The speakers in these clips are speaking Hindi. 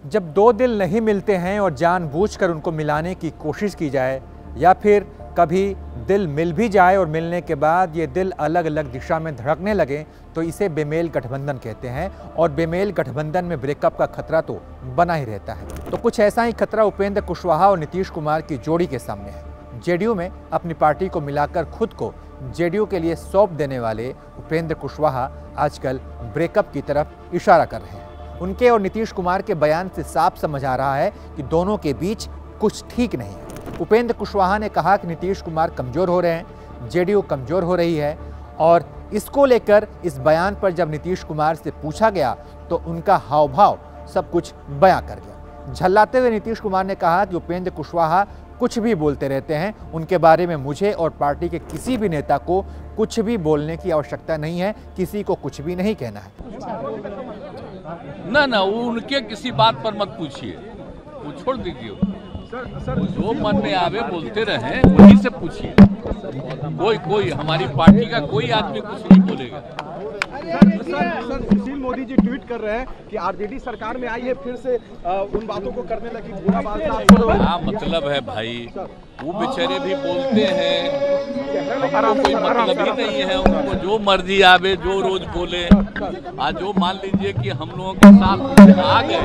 जब दो दिल नहीं मिलते हैं और जानबूझकर उनको मिलाने की कोशिश की जाए, या फिर कभी दिल मिल भी जाए और मिलने के बाद ये दिल अलग अलग दिशा में धड़कने लगे, तो इसे बेमेल गठबंधन कहते हैं। और बेमेल गठबंधन में ब्रेकअप का खतरा तो बना ही रहता है। तो कुछ ऐसा ही खतरा उपेंद्र कुशवाहा और नीतीश कुमार की जोड़ी के सामने है। जेडीयू में अपनी पार्टी को मिलाकर खुद को जेडीयू के लिए सौंप देने वाले उपेंद्र कुशवाहा आजकल ब्रेकअप की तरफ इशारा कर रहे हैं। उनके और नीतीश कुमार के बयान से साफ समझ आ रहा है कि दोनों के बीच कुछ ठीक नहीं है। उपेंद्र कुशवाहा ने कहा कि नीतीश कुमार कमज़ोर हो रहे हैं, जेडीयू कमज़ोर हो रही है, और इसको लेकर इस बयान पर जब नीतीश कुमार से पूछा गया तो उनका हाव भाव सब कुछ बयां कर गया। झल्लाते हुए नीतीश कुमार ने कहा कि उपेंद्र कुशवाहा कुछ भी बोलते रहते हैं, उनके बारे में मुझे और पार्टी के किसी भी नेता को कुछ भी बोलने की आवश्यकता नहीं है, किसी को कुछ भी नहीं कहना है। ना उनके किसी बात पर मत पूछिए, वो छोड़ दीजिए। जो मन में आवे बोलते रहे, वहीं से पूछिए। कोई हमारी पार्टी का कोई आदमी कुछ नहीं बोलेगा। सर सुशील मोदी जी ट्वीट कर रहे हैं कि आरजेडी सरकार में आई है, फिर से उन बातों को करने लगी। क्या मतलब है भाई, वो बेचारे भी बोलते हैं, हमको कोई मतलब ही नहीं है। उनको जो मर्जी आवे, जो रोज बोले। आज जो मान लीजिए कि हम लोगों के साथ आ गए,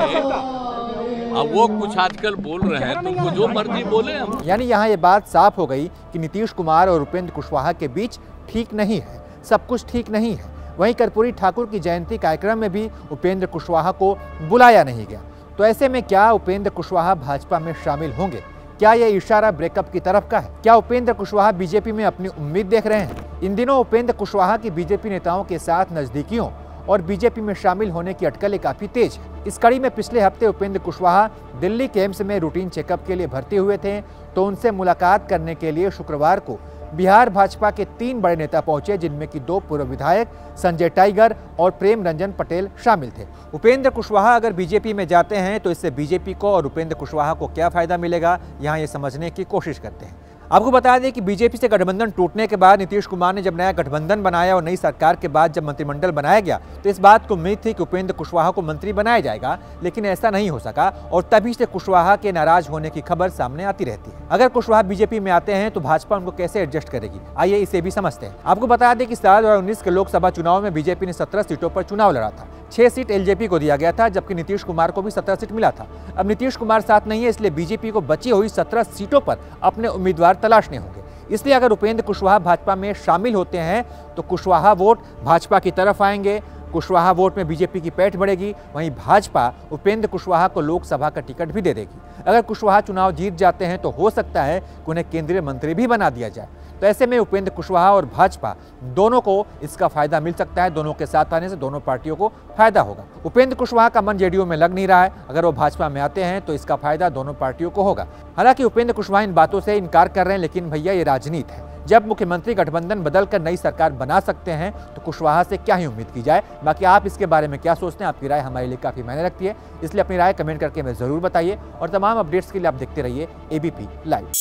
अब वो कुछ आजकल बोल रहे हैं, तो उनको जो मर्जी बोले। यानी यहाँ ये बात साफ हो गई कि नीतीश कुमार और उपेंद्र कुशवाहा के बीच ठीक नहीं है, सब कुछ ठीक नहीं है। वहीं कर्पूरी ठाकुर की जयंती कार्यक्रम में भी उपेंद्र कुशवाहा को बुलाया नहीं गया। तो ऐसे में क्या उपेंद्र कुशवाहा भाजपा में शामिल होंगे? क्या यह इशारा ब्रेकअप की तरफ का है? क्या उपेंद्र कुशवाहा बीजेपी में अपनी उम्मीद देख रहे हैं? इन दिनों उपेंद्र कुशवाहा की बीजेपी नेताओं के साथ नजदीकियों और बीजेपी में शामिल होने की अटकलें काफी तेज है। इस कड़ी में पिछले हफ्ते उपेंद्र कुशवाहा दिल्ली के एम्स में रूटीन चेकअप के लिए भर्ती हुए थे, तो उनसे मुलाकात करने के लिए शुक्रवार को बिहार भाजपा के 3 बड़े नेता पहुंचे, जिनमें कि 2 पूर्व विधायक संजय टाइगर और प्रेम रंजन पटेल शामिल थे। उपेंद्र कुशवाहा अगर बीजेपी में जाते हैं तो इससे बीजेपी को और उपेंद्र कुशवाहा को क्या फायदा मिलेगा, यहाँ ये समझने की कोशिश करते हैं। आपको बता दें कि बीजेपी से गठबंधन टूटने के बाद नीतीश कुमार ने जब नया गठबंधन बनाया और नई सरकार के बाद जब मंत्रिमंडल बनाया गया, तो इस बात को उम्मीद थी कि उपेंद्र कुशवाहा को मंत्री बनाया जाएगा, लेकिन ऐसा नहीं हो सका और तभी से कुशवाहा के नाराज होने की खबर सामने आती रहती है। अगर कुशवाहा बीजेपी में आते हैं तो भाजपा उनको कैसे एडजस्ट करेगी, आइए इसे भी समझते हैं। आपको बता दें कि साल 2019 के लोकसभा चुनाव में बीजेपी ने 17 सीटों पर चुनाव लड़ा था। 6 सीट एलजेपी को दिया गया था, जबकि नीतीश कुमार को भी 17 सीट मिला था। अब नीतीश कुमार साथ नहीं है, इसलिए बीजेपी को बची हुई 17 सीटों पर अपने उम्मीदवार तलाशने होंगे। इसलिए अगर उपेंद्र कुशवाहा भाजपा में शामिल होते हैं तो कुशवाहा वोट भाजपा की तरफ आएंगे, कुशवाहा वोट में बीजेपी की पैठ बढ़ेगी। वहीं भाजपा उपेंद्र कुशवाहा को लोकसभा का टिकट भी दे देगी। अगर कुशवाहा चुनाव जीत जाते हैं तो हो सकता है कि उन्हें केंद्रीय मंत्री भी बना दिया जाए। तो ऐसे में उपेंद्र कुशवाहा और भाजपा दोनों को इसका फायदा मिल सकता है। दोनों के साथ आने से दोनों पार्टियों को फायदा होगा। उपेंद्र कुशवाहा का मन जेडीयू में लग नहीं रहा है, अगर वो भाजपा में आते हैं तो इसका फायदा दोनों पार्टियों को होगा। हालांकि उपेंद्र कुशवाहा इन बातों से इनकार कर रहे हैं, लेकिन भैया ये राजनीति है। जब मुख्यमंत्री गठबंधन बदलकर नई सरकार बना सकते हैं तो कुशवाहा से क्या ही उम्मीद की जाए। बाकी आप इसके बारे में क्या सोचते हैं, आपकी राय हमारे लिए काफी मायने रखती है, इसलिए अपनी राय कमेंट करके हमें जरूर बताइए। और तमाम अपडेट्स के लिए आप देखते रहिए एबीपी लाइव।